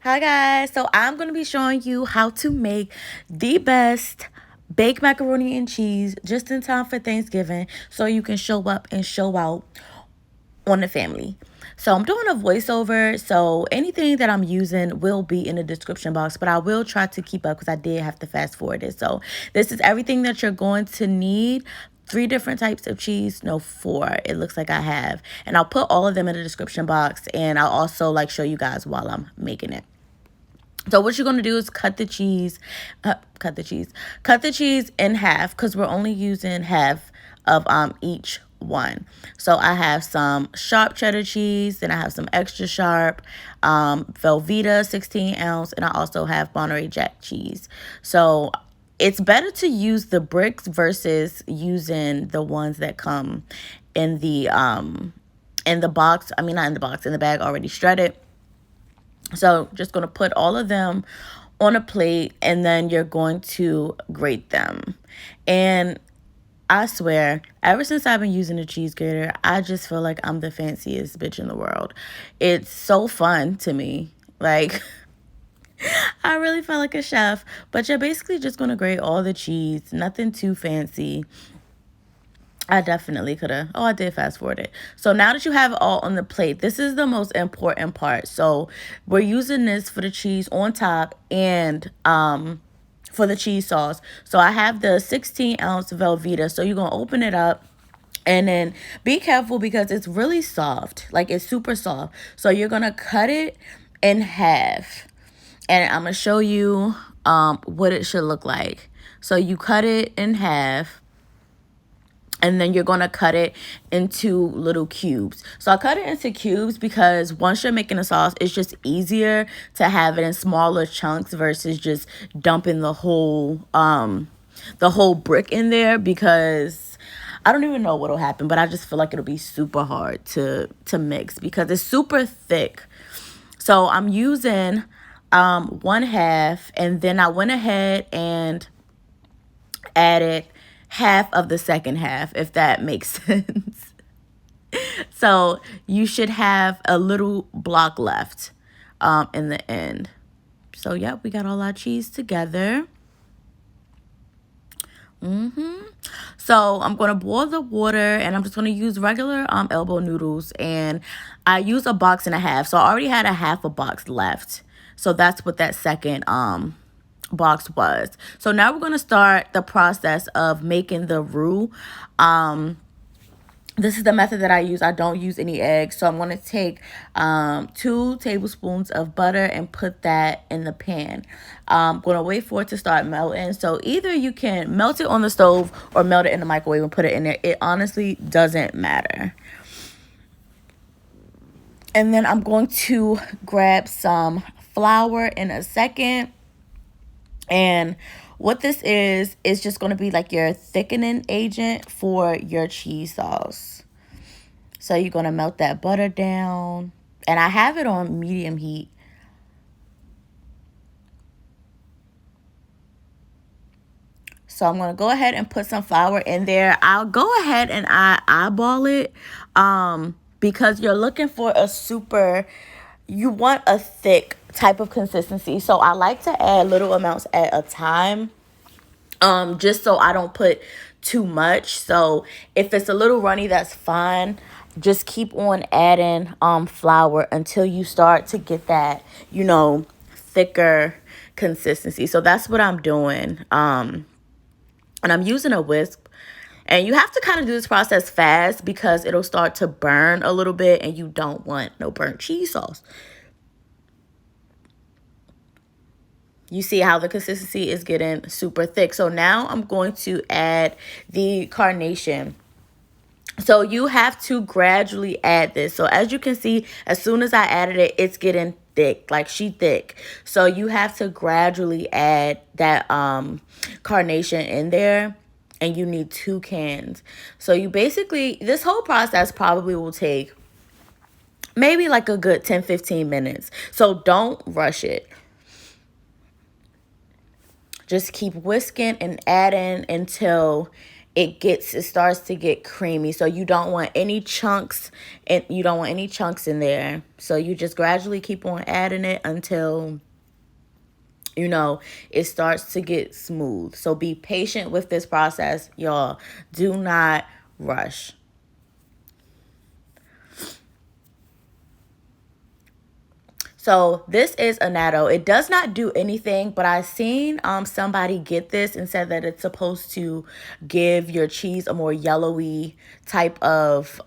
Hi guys, so I'm going to be showing you how to make the best baked macaroni and cheese just in time for Thanksgiving so you can show up and show out on the family. So I'm doing a voiceover, so anything that I'm using will be in the description box, but I will try to keep up because I did have to fast forward it. So this is everything that you're going to need. 3 different types of cheese, no 4 it looks like I have, and I'll put all of them in the description box, and I'll also show you guys while I'm making it. So what you're going to do is cut the cheese in half because we're only using half of each one. So I have some sharp cheddar cheese, then I have some extra sharp Veleeta 16 ounce, and I also have Monterey Jack cheese. So it's better to use the bricks versus using the ones that come in the box. I mean, not in the box, in the bag already shredded. So just going to put all of them on a plate, and then you're going to grate them. And I swear, ever since I've been using the cheese grater, I just feel like I'm the fanciest bitch in the world. It's so fun to me. Like, I really feel like a chef. But you're basically just going to grate all the cheese. Nothing too fancy. I definitely could have. Oh, I did fast forward it. So now that you have it all on the plate, this is the most important part. So we're using this for the cheese on top and for the cheese sauce. So I have the 16 ounce Veleeta. So you're going to open it up. And then be careful because it's really soft. Like, it's super soft. So you're going to cut it in half. And I'm going to show you what it should look like. So you cut it in half. And then you're going to cut it into little cubes. So I cut it into cubes because once you're making a sauce, it's just easier to have it in smaller chunks versus just dumping the whole brick in there, because I don't even know what'll happen, but I just feel like it'll be super hard to mix because it's super thick. So I'm using 1/2, and then I went ahead and added half of the second half, if that makes sense. So you should have a little block left in the end. So yeah, we got all our cheese together. So I'm going to boil the water, and I'm just going to use regular elbow noodles, and I use a box and a half. So I already had a half a box left. So that's what that second box was. So now we're going to start the process of making the roux. This is the method that I use. I don't use any eggs. So I'm going to take 2 tablespoons of butter and put that in the pan. I'm going to wait for it to start melting. So either you can melt it on the stove or melt it in the microwave and put it in there. It honestly doesn't matter. And then I'm going to grab some flour in a second. And what this is just going to be like your thickening agent for your cheese sauce. So you're going to melt that butter down. And I have it on medium heat. So I'm going to go ahead and put some flour in there. I'll go ahead and I eyeball it because you're looking for you want a thick type of consistency. So I like to add little amounts at a time, just so I don't put too much. So if it's a little runny, that's fine. Just keep on adding flour until you start to get that, thicker consistency. So that's what I'm doing. And I'm using a whisk. And you have to kind of do this process fast because it'll start to burn a little bit, and you don't want no burnt cheese sauce. You see how the consistency is getting super thick. So now I'm going to add the carnation. So you have to gradually add this. So as you can see, as soon as I added it, it's getting thick, like she thick. So you have to gradually add that carnation in there. And you need 2 cans. So you basically, this whole process probably will take maybe like a good 10-15 minutes. So don't rush it. Just keep whisking and adding until it starts to get creamy. So you don't want any chunks, and you don't want any chunks in there. So you just gradually keep on adding it until it starts to get smooth. So be patient with this process, y'all. Do not rush. So this is Annato. It does not do anything, but I seen somebody get this and said that it's supposed to give your cheese a more yellowy type of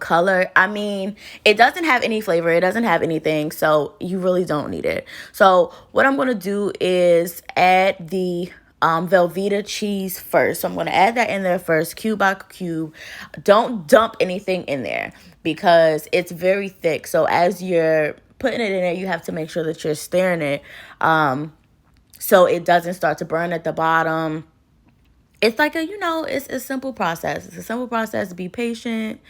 color. I mean, it doesn't have any flavor. It doesn't have anything, so you really don't need it. So what I'm going to do is add the Veleeta cheese first. So I'm going to add that in there first, cube by cube. Don't dump anything in there because it's very thick. So as you're putting it in there, you have to make sure that you're stirring it so it doesn't start to burn at the bottom. It's like it's a simple process. It's a simple process. Be patient.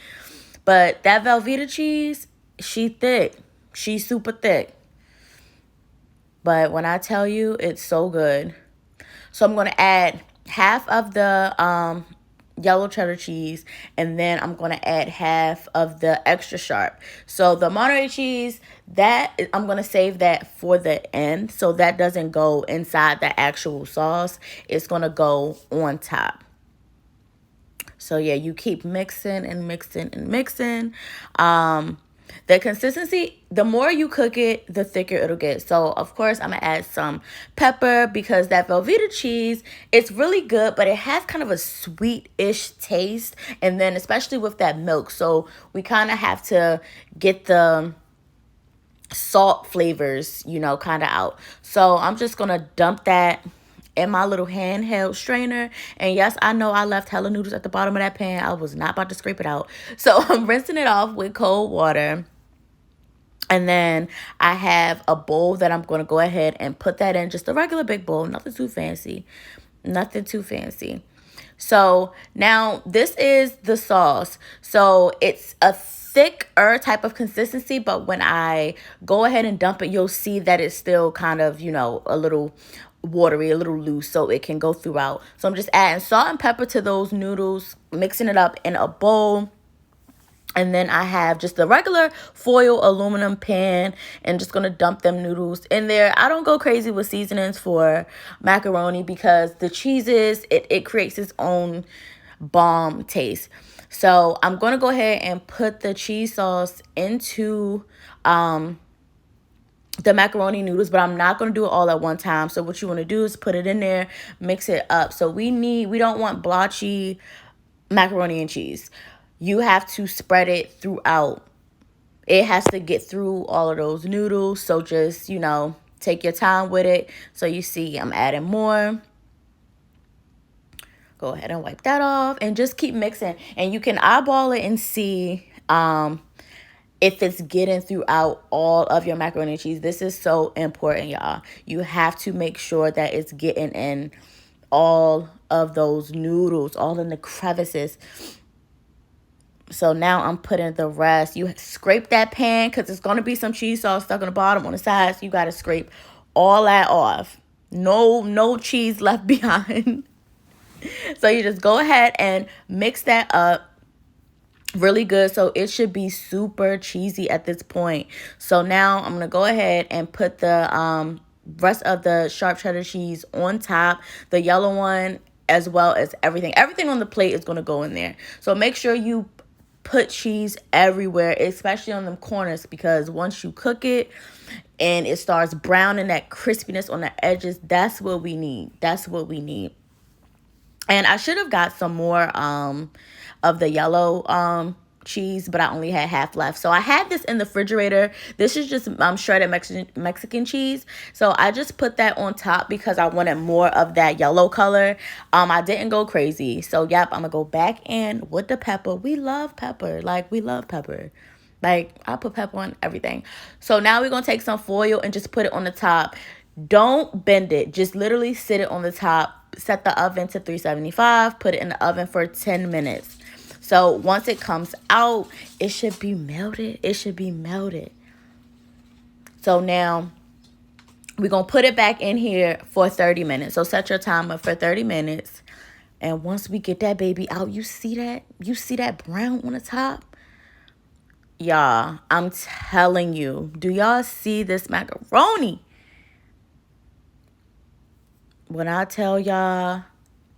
But that Veleeta cheese, she thick. She's super thick. But when I tell you, it's so good. So I'm going to add half of the yellow cheddar cheese, and then I'm going to add half of the extra sharp. So the Monterey cheese, I'm going to save that for the end, so that doesn't go inside the actual sauce. It's going to go on top. So yeah, you keep mixing and mixing and mixing. The consistency, the more you cook it, the thicker it'll get. So, of course, I'm going to add some pepper because that Veleeta cheese, it's really good, but it has kind of a sweet-ish taste. And then especially with that milk. So, we kind of have to get the salt flavors, kind of out. So, I'm just going to dump that in my little handheld strainer. And yes, I know I left hella noodles at the bottom of that pan. I was not about to scrape it out. So I'm rinsing it off with cold water. And then I have a bowl that I'm going to go ahead and put that in. Just a regular big bowl. Nothing too fancy. Nothing too fancy. So now this is the sauce. So it's a thicker type of consistency, but when I go ahead and dump it, you'll see that it's still kind of, a little watery, a little loose, so it can go throughout. So I'm just adding salt and pepper to those noodles, mixing it up in a bowl. And then I have just a regular foil aluminum pan and just going to dump them noodles in there. I don't go crazy with seasonings for macaroni because the cheeses, it creates its own bomb taste. So I'm going to go ahead and put the cheese sauce into the macaroni noodles, but I'm not going to do it all at one time. So what you want to do is put it in there, mix it up. So we don't want blotchy macaroni and cheese. You have to spread it throughout. It has to get through all of those noodles. So just, take your time with it. So you see I'm adding more. Go ahead and wipe that off and just keep mixing. And you can eyeball it and see if it's getting throughout all of your macaroni and cheese. This is so important, y'all. You have to make sure that it's getting in all of those noodles, all in the crevices. So now I'm putting the rest. You scrape that pan because it's going to be some cheese sauce stuck on the bottom, on the sides. You got to scrape all that off. No cheese left behind. So you just go ahead and mix that up really good. So it should be super cheesy at this point. So now I'm going to go ahead and put the rest of the sharp cheddar cheese on top, the yellow one, as well as everything. Everything on the plate is going to go in there. So make sure you put cheese everywhere, especially on them corners, because once you cook it and it starts browning, that crispiness on the edges, that's what we need. That's what we need. And I should have got some more of the yellow cheese, but I only had half left. So I had this in the refrigerator. This is just shredded Mexican cheese. So I just put that on top because I wanted more of that yellow color. I didn't go crazy. So yep, I'm gonna go back in with the pepper. We love pepper. We love pepper. I put pepper on everything. So now we're gonna take some foil and just put it on the top. Don't bend it. Just literally sit it on the top. Set the oven to 375. Put it in the oven for 10 minutes. So once it comes out, it should be melted. It should be melted. So now we're going to put it back in here for 30 minutes. So set your timer for 30 minutes. And once we get that baby out, you see that? You see that brown on the top? Y'all, I'm telling you, do y'all see this macaroni? When I tell y'all,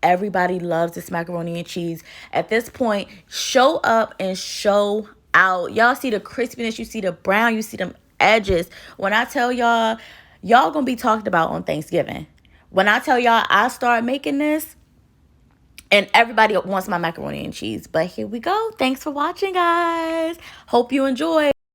everybody loves this macaroni and cheese. At this point, show up and show out. Y'all see the crispiness, you see the brown, you see them edges. When I tell y'all, y'all gonna be talked about on Thanksgiving. When I tell y'all I start making this, and everybody wants my macaroni and cheese. But here we go. Thanks for watching, guys. Hope you enjoy.